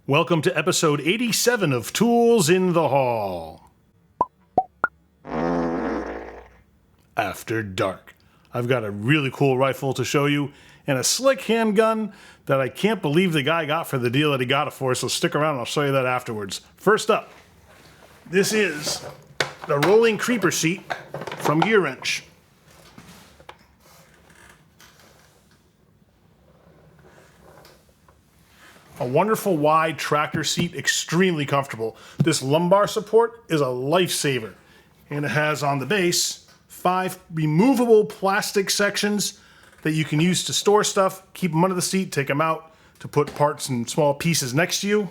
Welcome to episode 87 of Tools in the Hall. After dark. I've got a really cool rifle to show you and a slick handgun that I can't believe the guy got for the deal that he got it for, so stick around and I'll show you that afterwards. First up, this is the rolling creeper seat from Gearwrench. A wonderful wide tractor seat, extremely comfortable. This lumbar support is a lifesaver. And it has on the base 5 removable plastic sections that you can use to store stuff, keep them under the seat, take them out to put parts and small pieces next to you.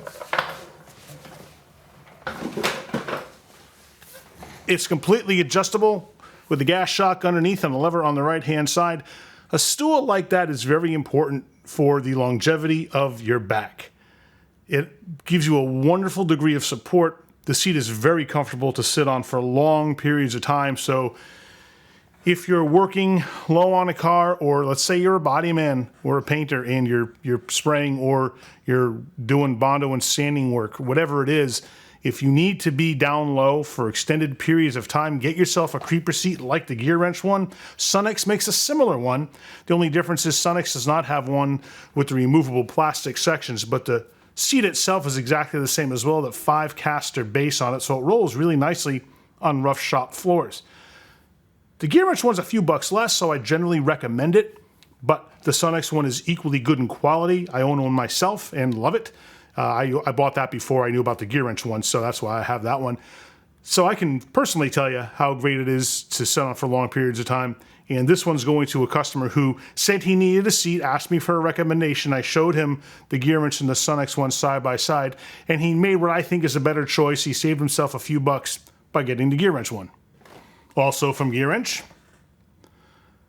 It's completely adjustable with the gas shock underneath and a lever on the right hand side. A stool like that is very important for the longevity of your back. It gives you a wonderful degree of support. The seat is very comfortable to sit on for long periods of time. So if you're working low on a car, or let's say you're a body man or a painter and you're spraying or you're doing Bondo and sanding work, whatever it is, if you need to be down low for extended periods of time, get yourself a creeper seat like the Gearwrench one. Sunex makes a similar one. The only difference is Sunex does not have one with the removable plastic sections, but the seat itself is exactly the same as well, that 5-caster base on it, so it rolls really nicely on rough shop floors. The Gearwrench one's a few bucks less, so I generally recommend it, but the Sunex one is equally good in quality. I own one myself and love it. I bought that before I knew about the Gearwrench one, so that's why I have that one. So I can personally tell you how great it is to sit on for long periods of time. And this one's going to a customer who said he needed a seat, asked me for a recommendation. I showed him the Gearwrench and the Sunex one side by side, and he made what I think is a better choice. He saved himself a few bucks by getting the Gearwrench one. Also from Gearwrench,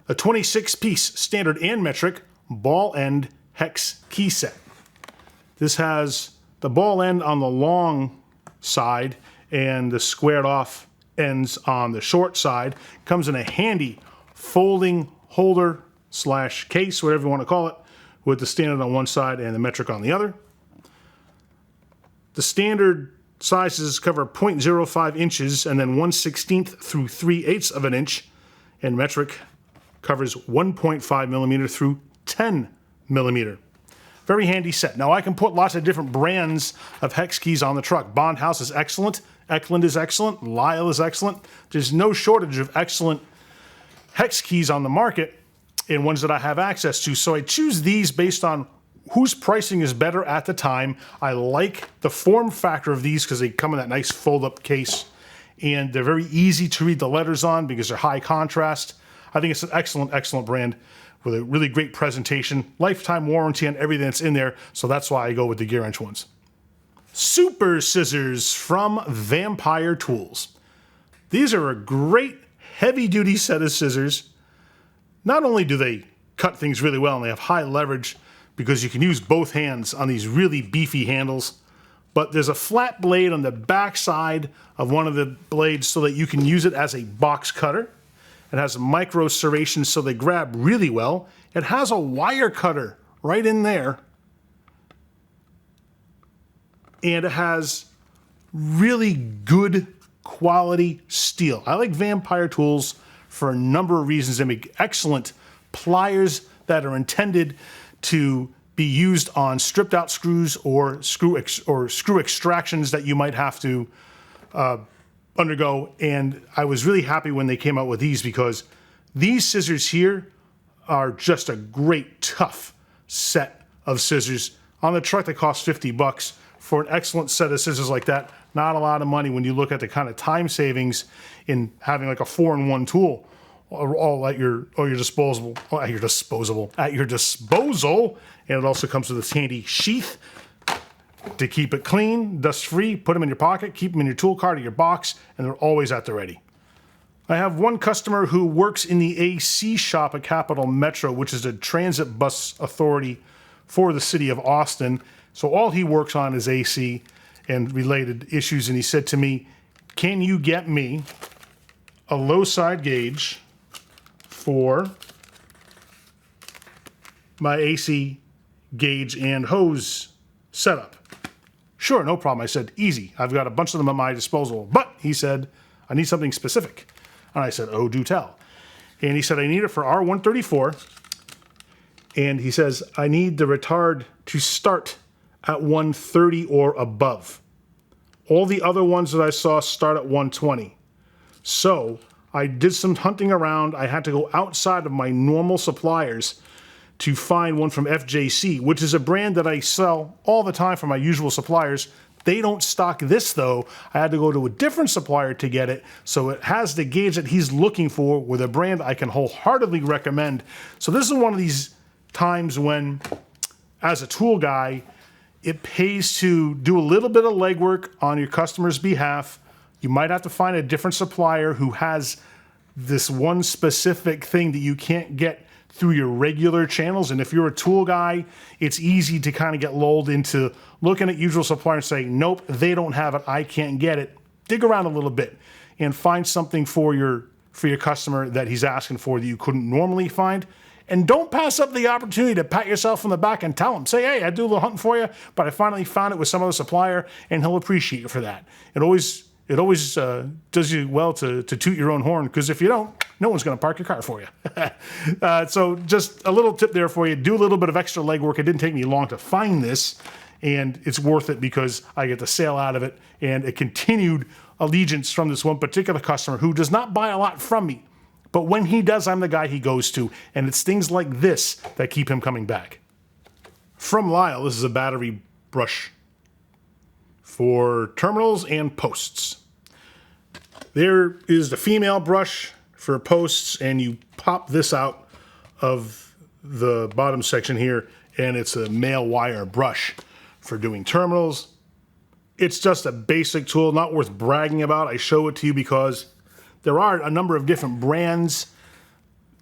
a 26-piece standard and metric ball end hex key set. This has the ball end on the long side and the squared off ends on the short side. Comes in a handy folding holder / case, whatever you want to call it, with the standard on one side and the metric on the other. The standard sizes cover 0.05 inches and then 1/16 through 3/8 of an inch, and metric covers 1.5 millimeter through 10 millimeter. Very handy set. Now I can put lots of different brands of hex keys on the truck. Bond House is excellent. Eklund is excellent. Lyle is excellent. There's no shortage of excellent hex keys on the market and ones that I have access to. So I choose these based on whose pricing is better at the time. I like the form factor of these because they come in that nice fold-up case, and they're very easy to read the letters on because they're high contrast. I think it's an excellent, excellent brand with a really great presentation, lifetime warranty on everything that's in there, so that's why I go with the Gearwrench ones. Super scissors from Vampire Tools. These are a great heavy-duty set of scissors. Not only do they cut things really well and they have high leverage because you can use both hands on these really beefy handles, but there's a flat blade on the back side of one of the blades so that you can use it as a box cutter. It has micro serrations so they grab really well. It has a wire cutter right in there. And it has really good quality steel. I like Vampire Tools for a number of reasons. They make excellent pliers that are intended to be used on stripped out screws or screw extractions that you might have to undergo, and I was really happy when they came out with these because these scissors here are just a great tough set of scissors. On the truck they cost 50 bucks for an excellent set of scissors like that. Not a lot of money when you look at the kind of time savings in having like a 4-in-1 tool all at your disposal, and it also comes with this handy sheath to keep it clean, dust-free. Put them in your pocket, keep them in your tool cart or your box, and they're always at the ready. I have one customer who works in the AC shop at Capital Metro, which is a transit bus authority for the city of Austin. So all he works on is AC and related issues, and he said to me, can you get me a low side gauge for my AC gauge and hose setup? Sure, no problem. I said, easy. I've got a bunch of them at my disposal. But he said, I need something specific. And I said, oh, do tell. And he said, I need it for R134. And he says, I need the retard to start at 130 or above. All the other ones that I saw start at 120. So I did some hunting around. I had to go outside of my normal suppliers to find one from FJC, which is a brand that I sell all the time from my usual suppliers. They don't stock this though. I had to go to a different supplier to get it. So it has the gauge that he's looking for with a brand I can wholeheartedly recommend. So this is one of these times when, as a tool guy, it pays to do a little bit of legwork on your customer's behalf. You might have to find a different supplier who has this one specific thing that you can't get through your regular channels. And if you're a tool guy, it's easy to kind of get lulled into looking at usual suppliers and saying, nope, they don't have it, I can't get it. Dig around a little bit and find something for your customer that he's asking for that you couldn't normally find. And don't pass up the opportunity to pat yourself on the back and tell him, say, hey, I do a little hunting for you, but I finally found it with some other supplier, and he'll appreciate you for that. It always does you well to toot your own horn, because if you don't, no one's going to park your car for you. So just a little tip there for you. Do a little bit of extra legwork. It didn't take me long to find this, and it's worth it because I get to sail out of it, and a continued allegiance from this one particular customer who does not buy a lot from me. But when he does, I'm the guy he goes to, and it's things like this that keep him coming back. From Lyle, this is a battery brush for terminals and posts. There is the female brush for posts, and you pop this out of the bottom section here, and it's a male wire brush for doing terminals. It's just a basic tool, not worth bragging about. I show it to you because there are a number of different brands.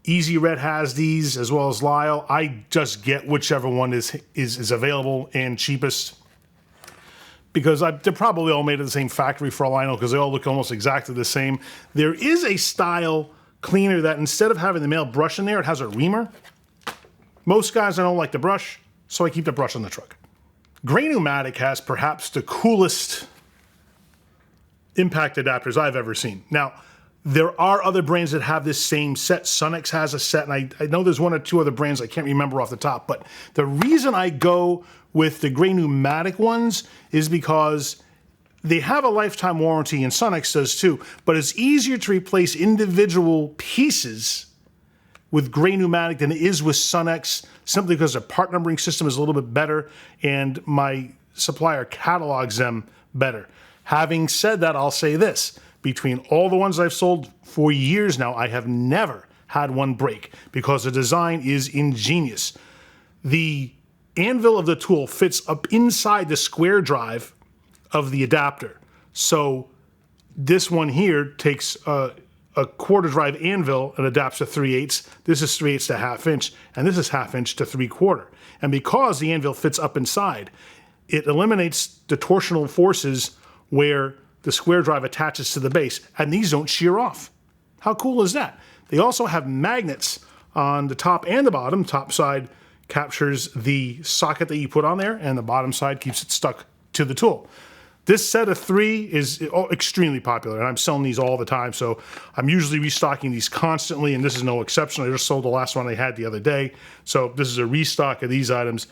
Easy Red has these, as well as Lyall. I just get whichever one is available and cheapest, because they're probably all made at the same factory for all I know, because they all look almost exactly the same. There is a style cleaner that instead of having the male brush in there, it has a reamer. Most guys, I don't like the brush, so I keep the brush on the truck. Gray Pneumatic has perhaps the coolest impact adapters I've ever seen. Now, there are other brands that have this same set. Sunex has a set, and I know there's one or two other brands I can't remember off the top, but the reason I go with the Gray Pneumatic ones is because they have a lifetime warranty, and Sunex does too, but it's easier to replace individual pieces with Gray Pneumatic than it is with Sunex, simply because their part numbering system is a little bit better, and my supplier catalogs them better. Having said that, I'll say this. Between all the ones I've sold for years now, I have never had one break because the design is ingenious. The anvil of the tool fits up inside the square drive of the adapter. So this one here takes a quarter drive anvil and adapts to 3/8. This is 3/8 to 1/2 inch, and this is 1/2 inch to 3/4. And because the anvil fits up inside, it eliminates the torsional forces where the square drive attaches to the base, and these don't shear off. How cool is that? They also have magnets on the top and the bottom. Top side captures the socket that you put on there, and the bottom side keeps it stuck to the tool. This set of 3 is extremely popular, and I'm selling these all the time, so I'm usually restocking these constantly, and this is no exception. I just sold the last one I had the other day, so this is a restock of these items.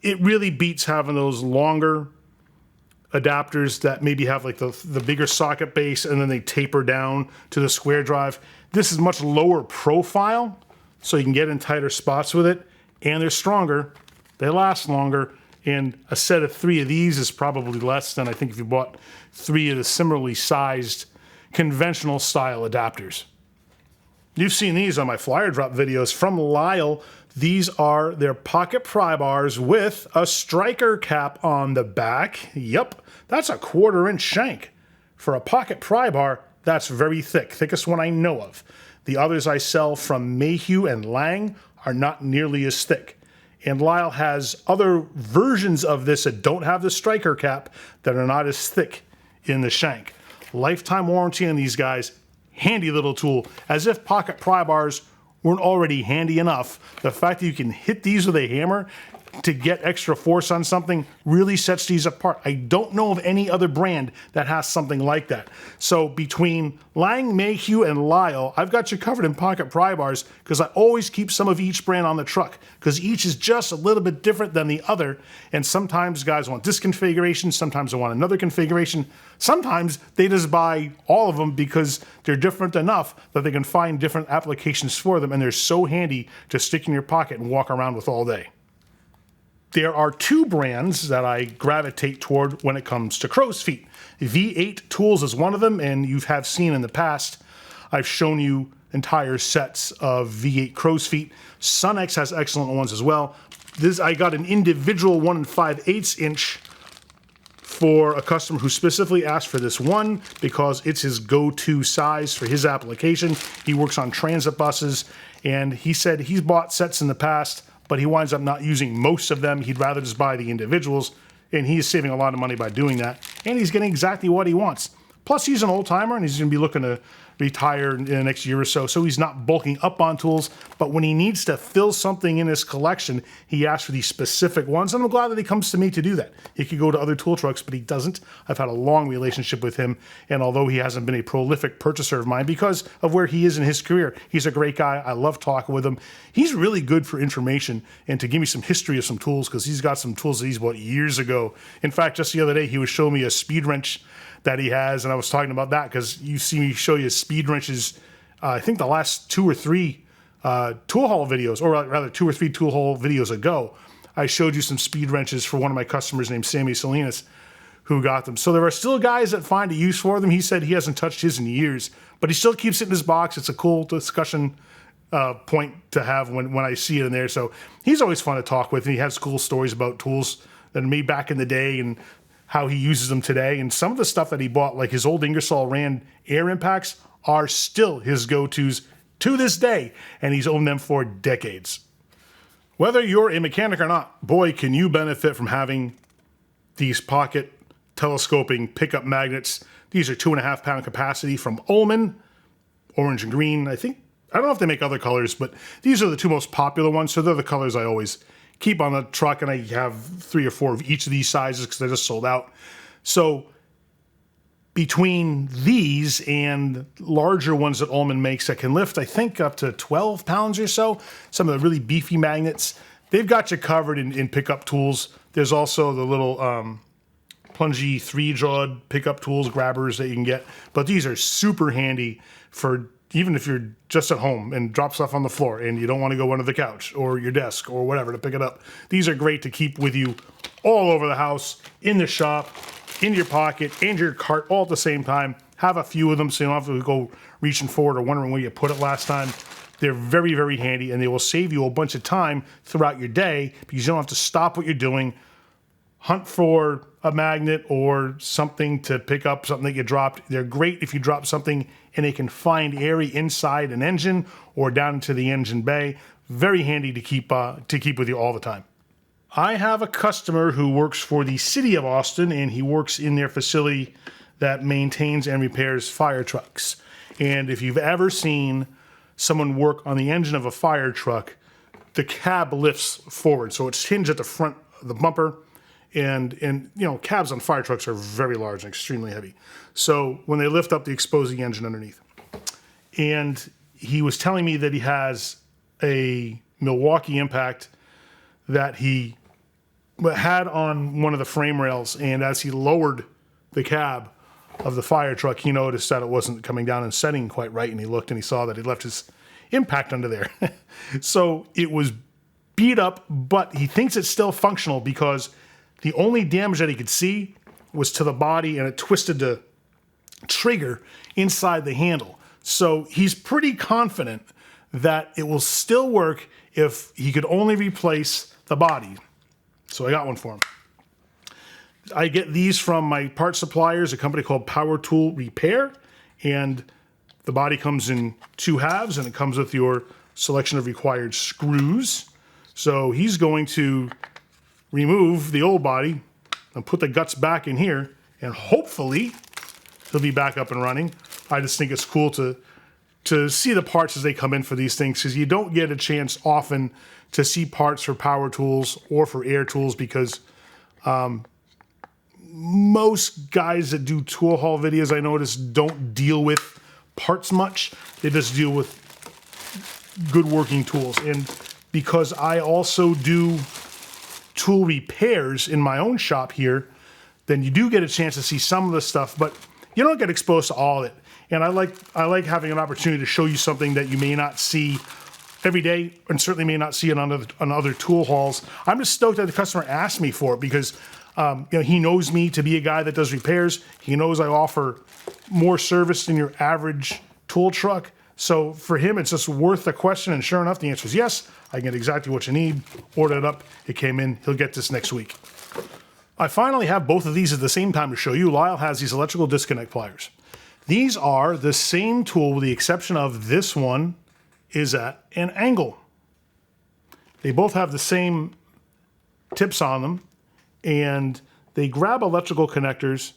It really beats having those longer adapters that maybe have like the bigger socket base and then they taper down to the square drive. This is much lower profile, so you can get in tighter spots with it, and they're stronger, they last longer, and a set of 3 of these is probably less than I think if you bought 3 of the similarly sized conventional style adapters. You've seen these on my flyer drop videos from Lyle. These are their pocket pry bars with a striker cap on the back. Yep, that's a 1/4 inch shank. For a pocket pry bar, that's very thick, thickest one I know of. The others I sell from Mayhew and Lang are not nearly as thick. And Lyle has other versions of this that don't have the striker cap that are not as thick in the shank. Lifetime warranty on these guys. Handy little tool, as if pocket pry bars weren't already handy enough. The fact that you can hit these with a hammer to get extra force on something really sets these apart. I don't know of any other brand that has something like that. So between Lang, Mayhew, and Lyle, I've got you covered in pocket pry bars because I always keep some of each brand on the truck because each is just a little bit different than the other. And sometimes guys want this configuration, sometimes they want another configuration. Sometimes they just buy all of them because they're different enough that they can find different applications for them, and they're so handy to stick in your pocket and walk around with all day. There are two brands that I gravitate toward when it comes to crow's feet. V8 Tools is one of them, and you have seen in the past, I've shown you entire sets of V8 crow's feet. Sunex has excellent ones as well. I got an individual 1 5/8 inch for a customer who specifically asked for this one because it's his go-to size for his application. He works on transit buses, and he said he's bought sets in the past, but he winds up not using most of them. He'd rather just buy the individuals, and he is saving a lot of money by doing that. And he's getting exactly what he wants. Plus, he's an old timer, and he's going to be looking to retire in the next year or so, so he's not bulking up on tools. But when he needs to fill something in his collection, he asks for these specific ones, and I'm glad that he comes to me to do that. He could go to other tool trucks, but he doesn't. I've had a long relationship with him, and although he hasn't been a prolific purchaser of mine because of where he is in his career, he's a great guy. I love talking with him. He's really good for information and to give me some history of some tools because he's got some tools that he's bought years ago. In fact, just the other day, he was showing me a speed wrench that he has, and I was talking about that because you see me show you speed wrenches, I think the last 2 or 3 tool haul videos, or rather 2 or 3 tool haul videos ago, I showed you some speed wrenches for one of my customers named Sammy Salinas who got them. So there are still guys that find a use for them. He said he hasn't touched his in years, but he still keeps it in his box. It's a cool discussion point to have when I see it in there. So he's always fun to talk with, and he has cool stories about tools that are made back in the day and how he uses them today. And some of the stuff that he bought, like his old Ingersoll Rand air impacts, are still his go-tos to this day, and he's owned them for decades. Whether you're a mechanic or not, boy, can you benefit from having these pocket telescoping pickup magnets. These are 2.5 pound capacity from Ullman, orange and green. I don't know if they make other colors, but these are the 2 most popular ones, so they're the colors I always keep on the truck, and I have 3 or 4 of each of these sizes because they're just sold out. So between these and larger ones that Ullman makes that can lift, I think, up to 12 pounds or so, some of the really beefy magnets, they've got you covered in pickup tools. There's also the little plungy 3-jawed pickup tools, grabbers that you can get, but these are super handy for even if you're just at home and drop stuff on the floor and you don't want to go under the couch or your desk or whatever to pick it up. These are great to keep with you all over the house, in the shop, in your pocket, and your cart all at the same time. Have a few of them so you don't have to go reaching for it or wondering where you put it last time. They're very, very handy, and they will save you a bunch of time throughout your day because you don't have to stop what you're doing, hunt for a magnet or something to pick up something that you dropped. They're great if you drop something in a confined area inside an engine or down into the engine bay. Very handy to keep with you all the time. I have a customer who works for the city of Austin, and he works in their facility that maintains and repairs fire trucks. And if you've ever seen someone work on the engine of a fire truck, the cab lifts forward. So it's hinged at the front of the bumper. And you know, cabs on fire trucks are very large and extremely heavy. So when they lift up, they expose the engine underneath. And he was telling me that he has a Milwaukee impact that he had on one of the frame rails, and as he lowered the cab of the fire truck, he noticed that it wasn't coming down and setting quite right, and he looked and he saw that he left his impact under there. So it was beat up, but he thinks it's still functional because the only damage that he could see was to the body, and it twisted the trigger inside the handle. So he's pretty confident that it will still work if he could only replace the body. So I got one for him. I get these from my part suppliers, a company called Power Tool Repair, and the body comes in 2 halves, and it comes with your selection of required screws. So he's going to remove the old body and put the guts back in here, and hopefully he'll be back up and running. I just think it's cool to to see the parts as they come in for these things, because you don't get a chance often to see parts for power tools or for air tools, because most guys that do tool haul videos, I notice, don't deal with parts much. They just deal with good working tools. And because I also do tool repairs in my own shop here, then you do get a chance to see some of the stuff, but you don't get exposed to all of it. And I like having an opportunity to show you something that you may not see every day, and certainly may not see it on other tool hauls. I'm just stoked that the customer asked me for it, because he knows me to be a guy that does repairs. He knows I offer more service than your average tool truck. So for him, it's just worth the question. And sure enough, the answer is yes. I get exactly what you need. Ordered it up. It came in. He'll get this next week. I finally have both of these at the same time to show you. Lyle has these electrical disconnect pliers. These are the same tool, with the exception of this one is at an angle. They both have the same tips on them, and they grab electrical connectors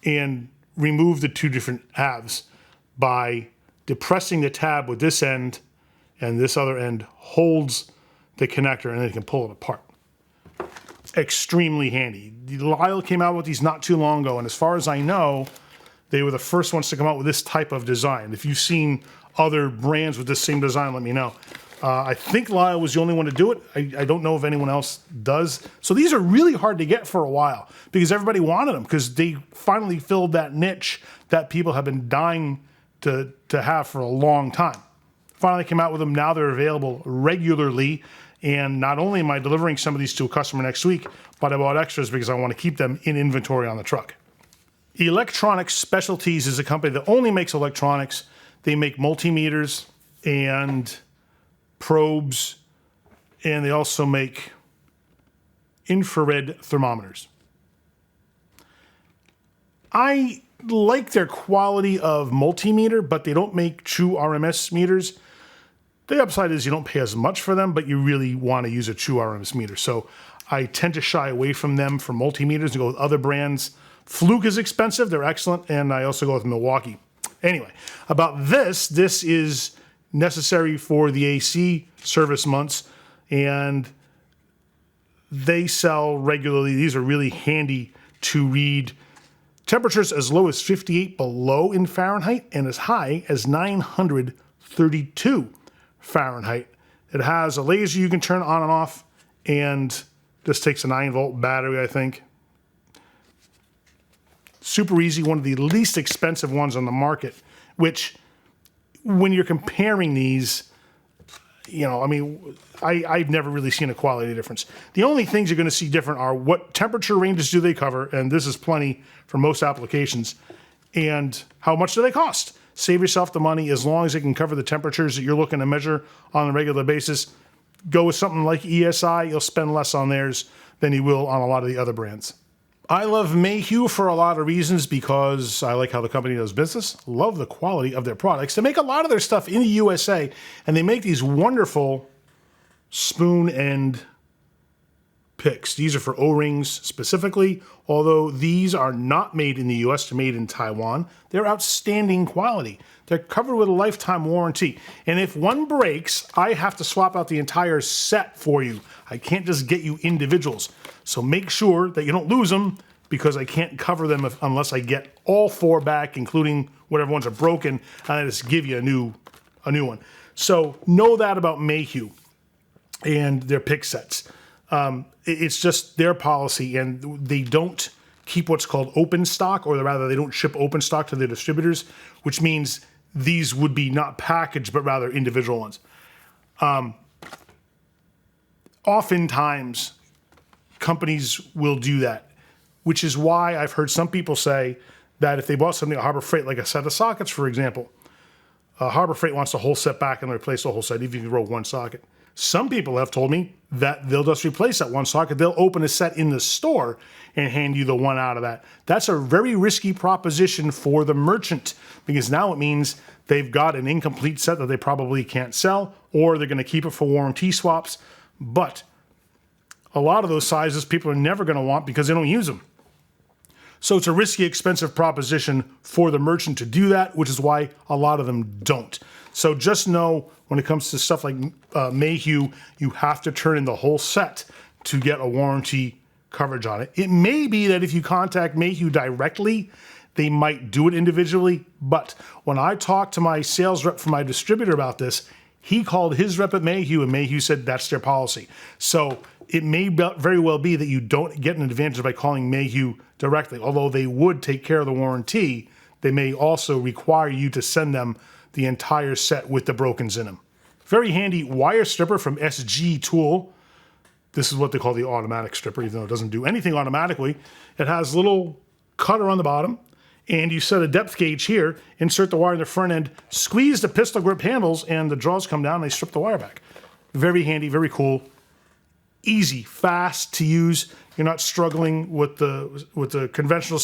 and remove the two different halves by depressing the tab with this end, and this other end holds the connector, and then you can pull it apart. Extremely handy. Lyle came out with these not too long ago, and as far as I know, they were the first ones to come out with this type of design. If you've seen other brands with this same design, let me know. I think Lyle was the only one to do it. I don't know if anyone else does. So these are really hard to get for a while, because everybody wanted them, because they finally filled that niche that people have been dying to have for a long time. Finally came out with them. Now they're available regularly. And not only am I delivering some of these to a customer next week, but I bought extras because I want to keep them in inventory on the truck. Electronics Specialties is a company that only makes electronics. They make multimeters and probes, and they also make infrared thermometers. I like their quality of multimeter, but they don't make true RMS meters. The upside is you don't pay as much for them, but you really want to use a true RMS meter. So I tend to shy away from them for multimeters and go with other brands. Fluke is expensive. They're excellent. And I also go with Milwaukee. Anyway, about this is necessary for the AC service months, and they sell regularly. These are really handy to read temperatures as low as 58 below in Fahrenheit and as high as 932 Fahrenheit. It has a laser you can turn on and off, and this takes a 9-volt battery, I think. Super easy, one of the least expensive ones on the market, which when you're comparing these, I've never really seen a quality difference. The only things you're going to see different are what temperature ranges do they cover, and this is plenty for most applications, and how much do they cost. Save yourself the money as long as it can cover the temperatures that you're looking to measure on a regular basis. Go with something like ESI. You'll spend less on theirs than you will on a lot of the other brands. I love Mayhew for a lot of reasons, because I like how the company does business. Love the quality of their products. They make a lot of their stuff in the USA, and they make these wonderful spoon end picks. These are for O-rings specifically, although these are not made in the US, they're made in Taiwan. They're outstanding quality. They're covered with a lifetime warranty. And if one breaks, I have to swap out the entire set for you. I can't just get you individuals. So make sure that you don't lose them, because I can't cover them unless I get all 4 back, including whatever ones are broken, and I just give you a new one. So know that about Mayhew and their pick sets. It's just their policy, and they don't keep what's called open stock, or rather they don't ship open stock to their distributors, which means these would be not packaged, but rather individual ones. Oftentimes, companies will do that, which is why I've heard some people say that if they bought something at Harbor Freight, like a set of sockets, for example, Harbor Freight wants the whole set back and replace the whole set, even if you can throw one socket. Some people have told me that they'll just replace that one socket. They'll open a set in the store and hand you the one out of that. That's a very risky proposition for the merchant, because now it means they've got an incomplete set that they probably can't sell, or they're going to keep it for warranty swaps. But a lot of those sizes people are never going to want because they don't use them. So it's a risky, expensive proposition for the merchant to do that, which is why a lot of them don't. So just know when it comes to stuff like Mayhew, you have to turn in the whole set to get a warranty coverage on it. It may be that if you contact Mayhew directly, they might do it individually, but when I talked to my sales rep for my distributor about this, he called his rep at Mayhew, and Mayhew said that's their policy. So it may very well be that you don't get an advantage by calling Mayhew directly. Although they would take care of the warranty, they may also require you to send them the entire set with the brokens in them. Very handy wire stripper from SG Tool. This is what they call the automatic stripper, even though it doesn't do anything automatically. It has a little cutter on the bottom, and you set a depth gauge here, insert the wire in the front end, squeeze the pistol grip handles, and the jaws come down and they strip the wire back. Very handy, very cool. Easy, fast to use. You're not struggling with the conventional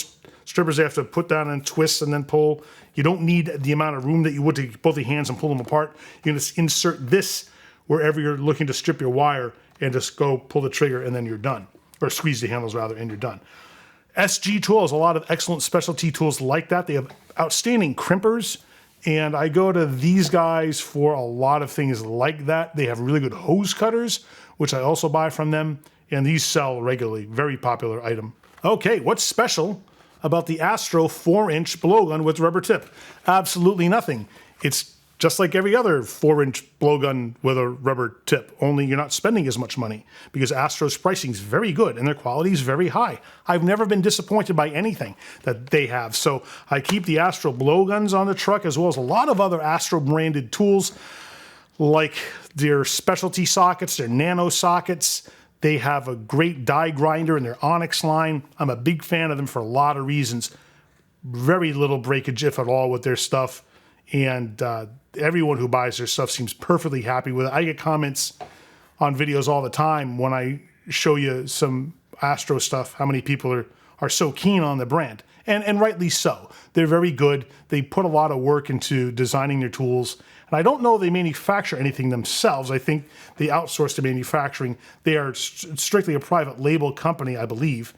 strippers. They have to put down and twist and then pull. You don't need the amount of room that you would to both your hands and pull them apart. You can just insert this wherever you're looking to strip your wire and just go pull the trigger and then you're done. Or squeeze the handles rather and you're done. SG Tool has a lot of excellent specialty tools like that. They have outstanding crimpers, and I go to these guys for a lot of things like that. They have really good hose cutters, which I also buy from them, and these sell regularly. Very popular item. Okay, what's special about the Astro 4-inch blowgun with rubber tip? Absolutely nothing. It's just like every other 4-inch blowgun with a rubber tip, only you're not spending as much money because Astro's pricing is very good and their quality is very high. I've never been disappointed by anything that they have. So I keep the Astro blowguns on the truck as well as a lot of other Astro branded tools like their specialty sockets, their nano sockets. They have a great die grinder in their Onyx line. I'm a big fan of them for a lot of reasons. Very little breakage, if at all, with their stuff. And everyone who buys their stuff seems perfectly happy with it. I get comments on videos all the time when I show you some Astro stuff, how many people are so keen on the brand. And rightly so. They're very good. They put a lot of work into designing their tools. And I don't know they manufacture anything themselves. I think they outsource the manufacturing. They are strictly a private label company, I believe.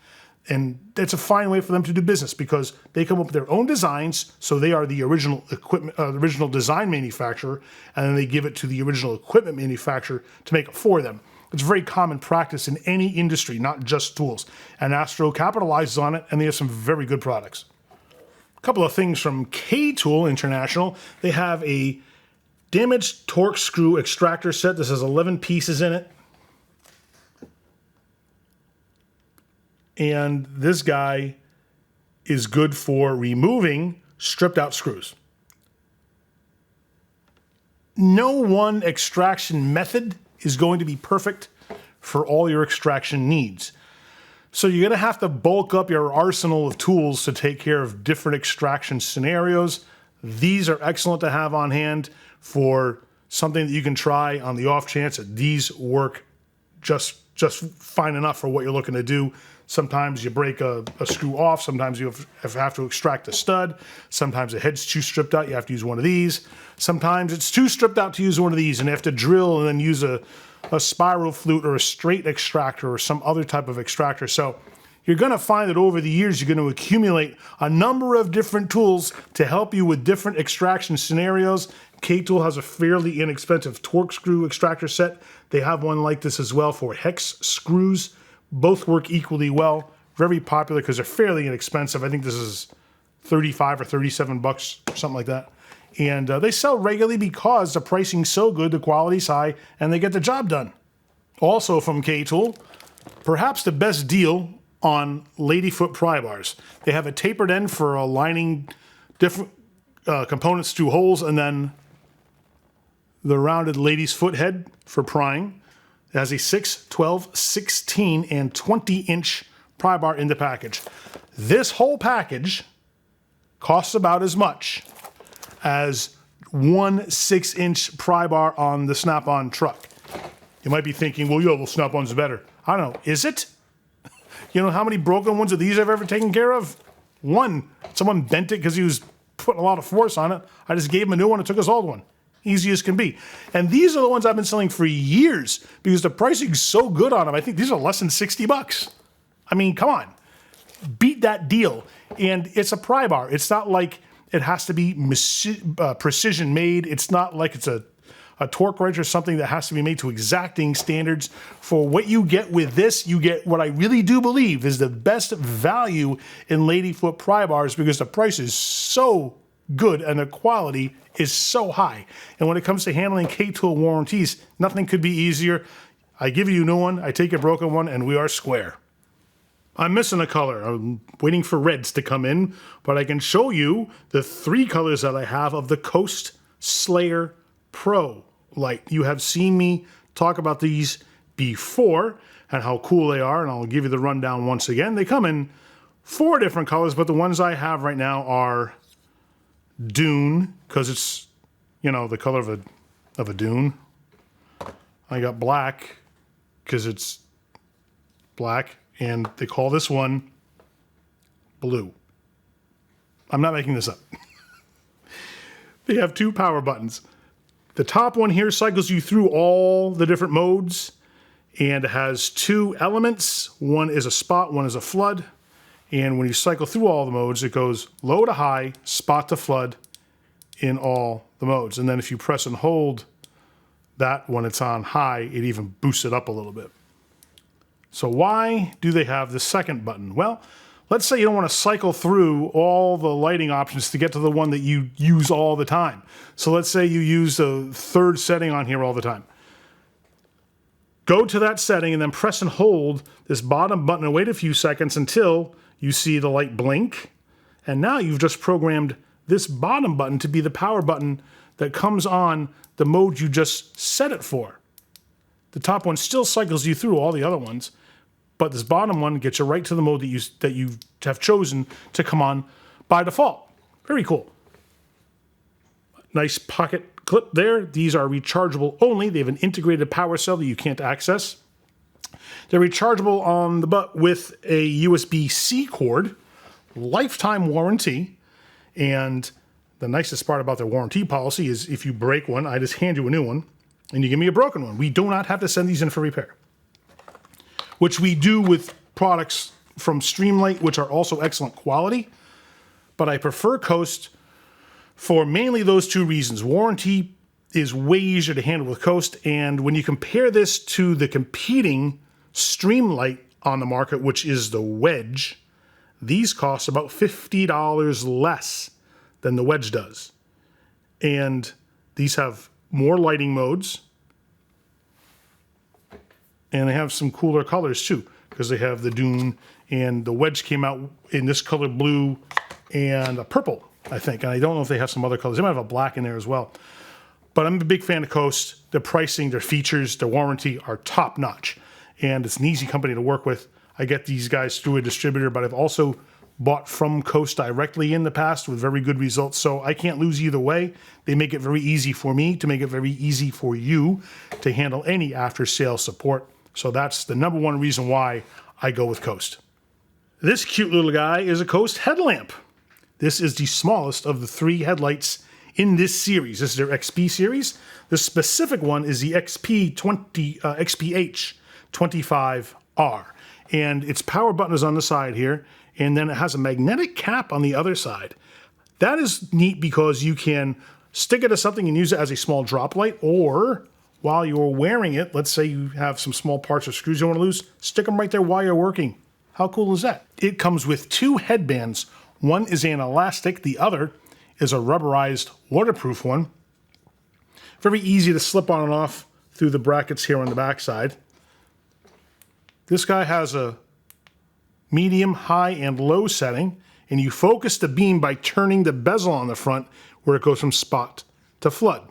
And it's a fine way for them to do business because they come up with their own designs, so they are the original equipment, original design manufacturer, and then they give it to the original equipment manufacturer to make it for them. It's very common practice in any industry, not just tools. And Astro capitalizes on it, and they have some very good products. A couple of things from K-Tool International. They have a damaged Torx screw extractor set. This has 11 pieces in it. And this guy is good for removing stripped out screws. No one extraction method is going to be perfect for all your extraction needs. So you're going to have to bulk up your arsenal of tools to take care of different extraction scenarios. These are excellent to have on hand for something that you can try on the off chance that these work just fine enough for what you're looking to do. Sometimes you break a screw off. Sometimes you have to extract a stud. Sometimes the head's too stripped out. You have to use one of these. Sometimes it's too stripped out to use one of these, and you have to drill and then use a spiral flute or a straight extractor or some other type of extractor. So you're going to find that over the years, you're going to accumulate a number of different tools to help you with different extraction scenarios. K-Tool has a fairly inexpensive Torx screw extractor set. They have one like this as well for hex screws. Both work equally well. Very popular because they're fairly inexpensive. I think this is 35 or 37 bucks, something like that. And they sell regularly because the pricing's so good, the quality's high, and they get the job done. Also from K-Tool, perhaps the best deal on ladyfoot pry bars. They have a tapered end for aligning different components through holes, and then the rounded lady's foot head for prying. It has a 6, 12, 16, and 20-inch pry bar in the package. This whole package costs about as much as one 6-inch pry bar on the Snap-on truck. You might be thinking, well, Snap-on's better. I don't know. Is it? You know how many broken ones of these I've ever taken care of? One. Someone bent it because he was putting a lot of force on it. I just gave him a new one and took his old one. Easy as can be. And these are the ones I've been selling for years because the pricing's so good on them. I think these are less than 60 bucks. I mean, come on. Beat made that deal. And it's a pry bar. It's not like it has to be precision made. It's not like it's a torque wrench or something that has to be made to exacting standards. For what you get with this, you get what I really do believe is the best value in ladyfoot pry bars, because the price is so good and the quality is so high. And when it comes to handling K-tool warranties, nothing could be easier. I give you a new one, I take a broken one, and we are square. I'm missing a color. I'm waiting for reds to come in, but I can show you the 3 colors that I have of the Coast Slayer Pro light. You have seen me talk about these before and how cool they are, and I'll give you the rundown once again. They come in 4 different colors, but the ones I have right now are Dune, because it's, you know, the color of a dune. I got black, because it's black, and they call this one blue. I'm not making this up. They have 2 power buttons. The top one here cycles you through all the different modes and has 2 elements. One is a spot, one is a flood. And when you cycle through all the modes, it goes low to high, spot to flood in all the modes. And then if you press and hold that when it's on high, it even boosts it up a little bit. So why do they have the second button? Well, let's say you don't want to cycle through all the lighting options to get to the one that you use all the time. So let's say you use the 3rd setting on here all the time. Go to that setting and then press and hold this bottom button and wait a few seconds until you see the light blink. And now you've just programmed this bottom button to be the power button that comes on the mode you just set it for. The top one still cycles you through all the other ones, but this bottom one gets you right to the mode that you have chosen to come on by default. Very cool. Nice pocket clip there. These are rechargeable only. They have an integrated power cell that you can't access. They're rechargeable on the butt with a USB-C cord, lifetime warranty, and the nicest part about their warranty policy is if you break one, I just hand you a new one, and you give me a broken one. We do not have to send these in for repair, which we do with products from Streamlight, which are also excellent quality. But I prefer Coast for mainly those 2 reasons. Warranty is way easier to handle with Coast, and when you compare this to the competing Streamlight on the market, which is the Wedge, these cost about $50 less than the Wedge does. And these have more lighting modes, and they have some cooler colors too, because they have the Dune, and the Wedge came out in this color blue and a purple, I think. And I don't know if they have some other colors. They might have a black in there as well. But I'm a big fan of Coast. Their pricing, their features, their warranty are top notch. And it's an easy company to work with. I get these guys through a distributor, but I've also bought from Coast directly in the past with very good results. So I can't lose either way. They make it very easy for me to make it very easy for you to handle any after-sales support. So that's the number 1 reason why I go with Coast. This cute little guy is a Coast headlamp. This is the smallest of the 3 headlights in this series. This is their XP series. The specific one is the XPH25R. And its power button is on the side here, and then it has a magnetic cap on the other side. That is neat because you can stick it to something and use it as a small drop light, or while you're wearing it, let's say you have some small parts or screws you want to lose, stick them right there while you're working. How cool is that? It comes with 2 headbands. One is an elastic, the other is a rubberized waterproof one. Very easy to slip on and off through the brackets here on the back side. This guy has a medium, high, and low setting, and you focus the beam by turning the bezel on the front where it goes from spot to flood.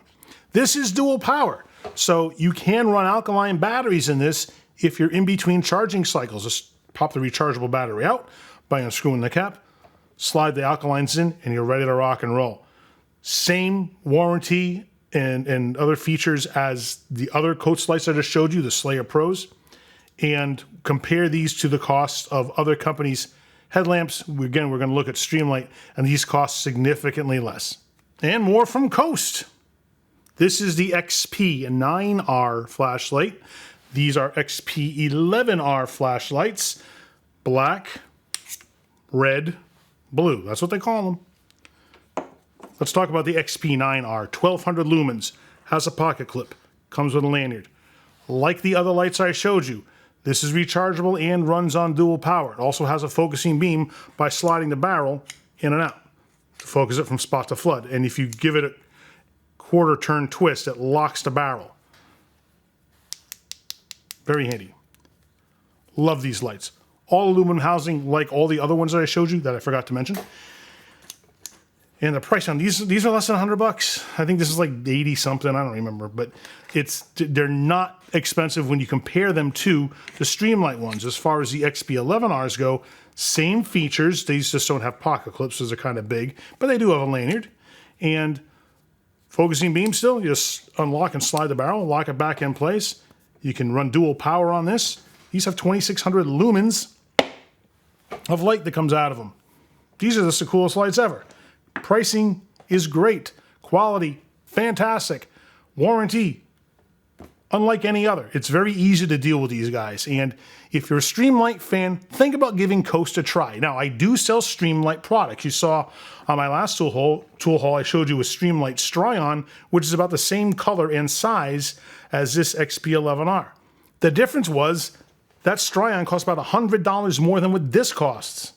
This is dual power, so you can run alkaline batteries in this if you're in between charging cycles. Just pop the rechargeable battery out by unscrewing the cap, slide the alkalines in, and you're ready to rock and roll. Same warranty and other features as the other Coast lights I just showed you, the Slayer Pros. And compare these to the costs of other companies' headlamps. Again, we're going to look at Streamlight, and these cost significantly less. And more from Coast. This is the XP9R flashlight. These are XP11R flashlights. Black, red, blue. That's what they call them. Let's talk about the XP9R. 1200 lumens, has a pocket clip, comes with a lanyard. Like the other lights I showed you, this is rechargeable and runs on dual power. It also has a focusing beam by sliding the barrel in and out to focus it from spot to flood. And if you give it a quarter turn twist, it locks the barrel. Very handy. Love these lights. All aluminum housing, like all the other ones that I showed you that I forgot to mention. And the price on these are less than $100. I think this is like 80 something. I don't remember, but they're not expensive when you compare them to the Streamlight ones. As far as the XP11Rs go, same features. These just don't have pocket clips, so they're kind of big, but they do have a lanyard. And focusing beam still, you just unlock and slide the barrel, lock it back in place. You can run dual power on this. These have 2600 lumens of light that comes out of them. These are just the coolest lights ever. Pricing is great. Quality, fantastic. Warranty, unlike any other. It's very easy to deal with these guys. And if you're a Streamlight fan, think about giving Coast a try. Now, I do sell Streamlight products. You saw on my last tool haul I showed you a Streamlight Stryon, which is about the same color and size as this XP11R. The difference was that Stryon costs about $100 more than what this costs.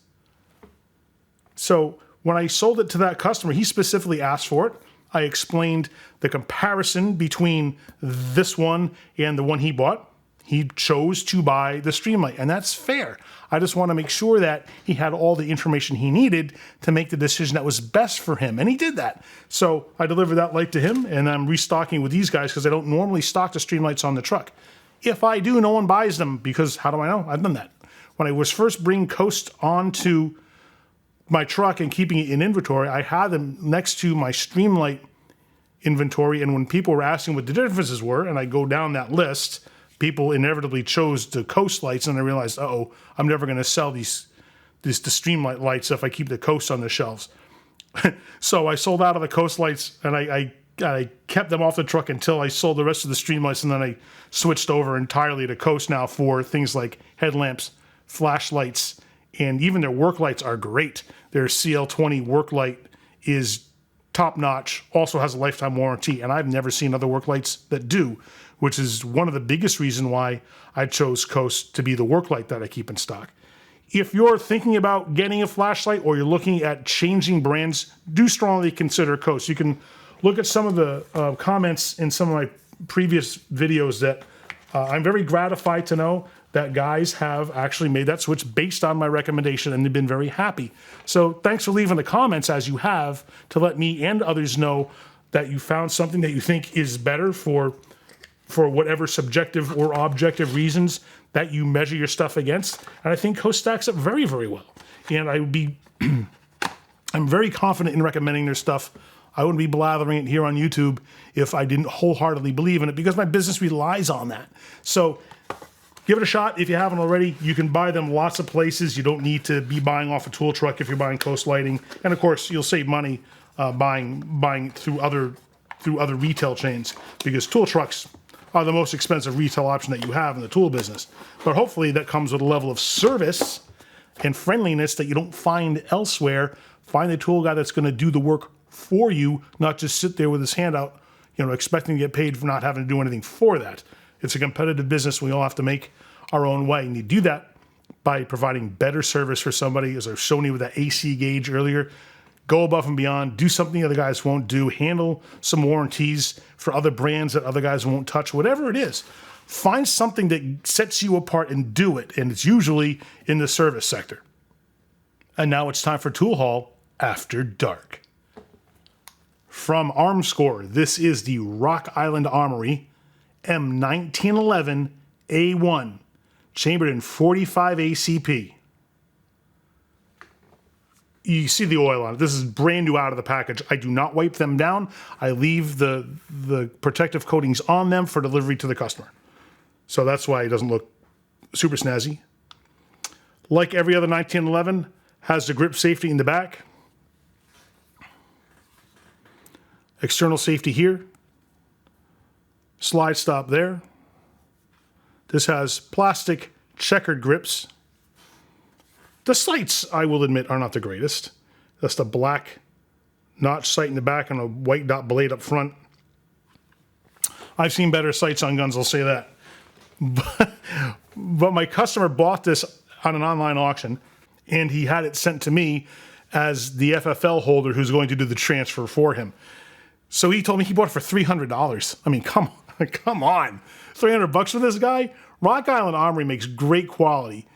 So when I sold it to that customer, he specifically asked for it. I explained the comparison between this one and the one he bought. He chose to buy the Streamlight, and that's fair. I just want to make sure that he had all the information he needed to make the decision that was best for him, and he did that. So I delivered that light to him, and I'm restocking with these guys because I don't normally stock the Streamlights on the truck. If I do, no one buys them because how do I know? I've done that. When I was first bringing Coast onto my truck and keeping it in inventory, I had them next to my Streamlight inventory, and when people were asking what the differences were, and I go down that list, people inevitably chose the Coast lights, and I realized, uh-oh, I'm never going to sell the Streamlight lights if I keep the Coast on the shelves. So I sold out of the Coast lights, and I kept them off the truck until I sold the rest of the Streamlights, and then I switched over entirely to Coast now for things like headlamps, flashlights, and even their work lights are great. Their CL20 work light is top-notch, also has a lifetime warranty, and I've never seen other work lights that do, which is one of the biggest reasons why I chose Coast to be the work light that I keep in stock. If you're thinking about getting a flashlight or you're looking at changing brands, do strongly consider Coast. You can look at some of the comments in some of my previous videos that I'm very gratified to know that guys have actually made that switch based on my recommendation, and they've been very happy. So thanks for leaving the comments as you have to let me and others know that you found something that you think is better for whatever subjective or objective reasons that you measure your stuff against. And I think Coast stacks up very, very well. And I would be, I'm very confident in recommending their stuff. I wouldn't be blathering it here on YouTube if I didn't wholeheartedly believe in it, because my business relies on that. So give it a shot if you haven't already. You can buy them lots of places. You don't need to be buying off a tool truck if you're buying Coast lighting. And of course, you'll save money buying through other retail chains, because tool trucks are the most expensive retail option that you have in the tool business. But hopefully that comes with a level of service and friendliness that you don't find elsewhere. Find a tool guy that's going to do the work for you, not just sit there with his hand out, expecting to get paid for not having to do anything for that. It's a competitive business. We all have to make our own way. And you do that by providing better service for somebody, as I showed you with that AC gauge earlier. Go above and beyond. Do something the other guys won't do. Handle some warranties for other brands that other guys won't touch. Whatever it is, find something that sets you apart and do it. And it's usually in the service sector. And now it's time for Tool Haul After Dark. From Armscore, this is the Rock Island Armory M19211-A1, chambered in 45 ACP. You see the oil on it. This is brand new out of the package. I do not wipe them down. I leave the protective coatings on them for delivery to the customer. So that's why it doesn't look super snazzy. Like every other 1911, has the grip safety in the back. External safety here. Slide stop there. This has plastic checkered grips. The sights, I will admit, are not the greatest. That's the black notch sight in the back and a white dot blade up front. I've seen better sights on guns, I'll say that. But my customer bought this on an online auction, and he had it sent to me as the FFL holder who's going to do the transfer for him. So he told me he bought it for $300. I mean, come on. $300 for this guy? Rock Island Armory makes great quality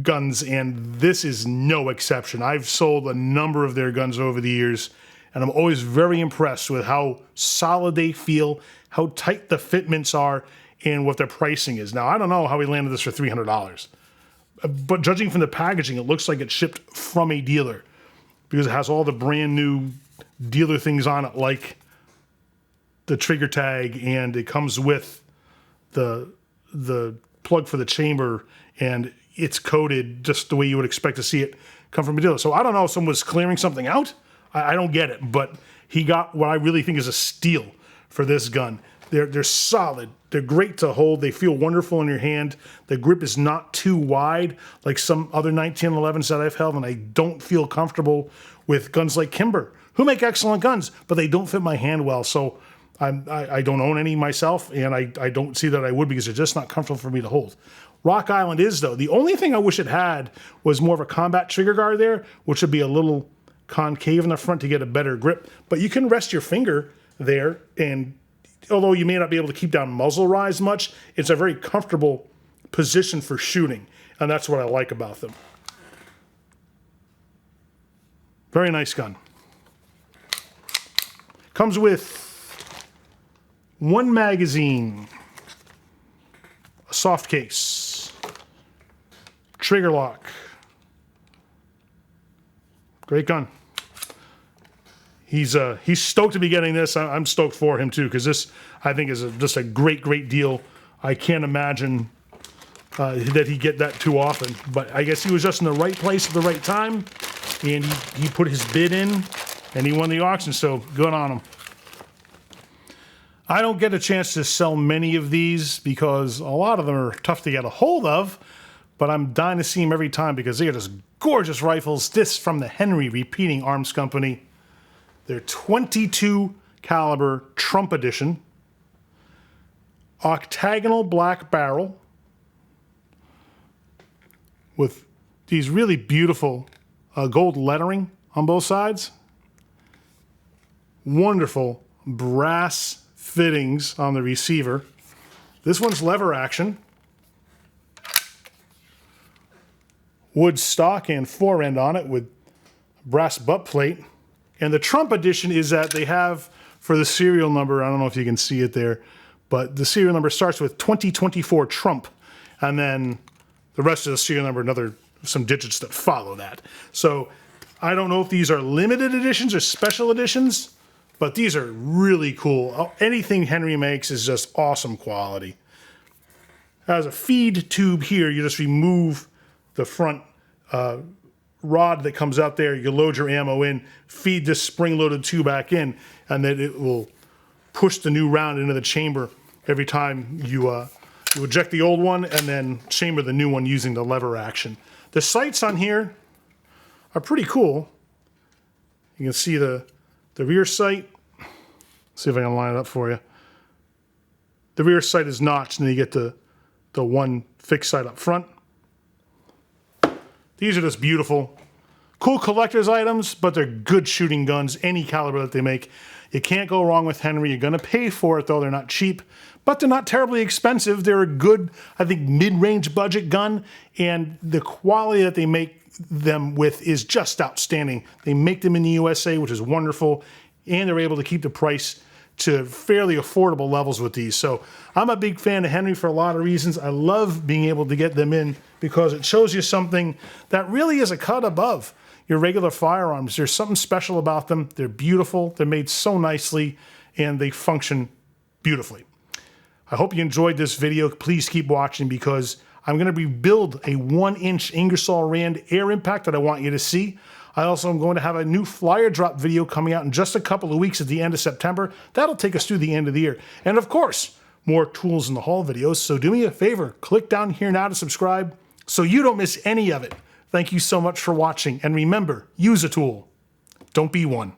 guns, and this is no exception. I've sold a number of their guns over the years, and I'm always very impressed with how solid they feel, how tight the fitments are, and what their pricing is. Now, I don't know how he landed this for $300, but judging from the packaging, it looks like it's shipped from a dealer because it has all the brand new dealer things on it, like the trigger tag, and it comes with the plug for the chamber, and it's coated just the way you would expect to see it come from a dealer. So I don't know if someone was clearing something out. I don't get it, but he got what I really think is a steal for this gun. They're solid. They're great to hold. They feel wonderful in your hand. The grip is not too wide like some other 1911s that I've held, and I don't feel comfortable with guns like Kimber, who make excellent guns, but they don't fit my hand well. So I don't own any myself, and I don't see that I would because they're just not comfortable for me to hold. Rock Island is, though. The only thing I wish it had was more of a combat trigger guard there, which would be a little concave in the front to get a better grip. But you can rest your finger there, and although you may not be able to keep down muzzle rise much, it's a very comfortable position for shooting, and that's what I like about them. Very nice gun. Comes with one magazine, a soft case, trigger lock. Great gun. He's stoked to be getting this. I'm stoked for him too, because this, I think, is just a great deal. I can't imagine that he'd get that too often, but I guess he was just in the right place at the right time, and he put his bid in, and he won the auction, so good on him. I don't get a chance to sell many of these because a lot of them are tough to get a hold of, but I'm dying to see them every time because they are just gorgeous rifles. This from the Henry Repeating Arms Company. They're .22 caliber Trump edition, octagonal black barrel with these really beautiful gold lettering on both sides. Wonderful brass fittings on the receiver. This one's lever action. Wood stock and fore end on it with brass butt plate. And the Trump edition is that they have, for the serial number, I don't know if you can see it there, but the serial number starts with 2024 Trump, and then the rest of the serial number, some digits that follow that. So I don't know if these are limited editions or special editions, but these are really cool. Anything Henry makes is just awesome quality. As a feed tube here, you just remove the front rod that comes out there, you load your ammo in, feed this spring-loaded tube back in, and then it will push the new round into the chamber every time you eject the old one and then chamber the new one using the lever action. The sights on here are pretty cool. You can see the rear sight. See if I can line it up for you. The rear sight is notched, and then you get the one fixed sight up front. These are just beautiful. Cool collector's items, but they're good shooting guns, any caliber that they make. You can't go wrong with Henry. You're going to pay for it, though. They're not cheap, but they're not terribly expensive. They're a good, I think, mid-range budget gun, and the quality that they make them with is just outstanding. They make them in the USA, which is wonderful, and they're able to keep the price to fairly affordable levels with these. So I'm a big fan of Henry for a lot of reasons. I love being able to get them in because it shows you something that really is a cut above your regular firearms. There's something special about them. They're beautiful. They're made so nicely, and they function beautifully. I hope you enjoyed this video. Please keep watching because I'm going to rebuild a 1-inch Ingersoll Rand air impact that I want you to see. I also am going to have a new flyer drop video coming out in just a couple of weeks at the end of September. That'll take us through the end of the year. And of course, more tools in the haul videos. So do me a favor, click down here now to subscribe so you don't miss any of it. Thank you so much for watching, and remember, use a tool. Don't be one.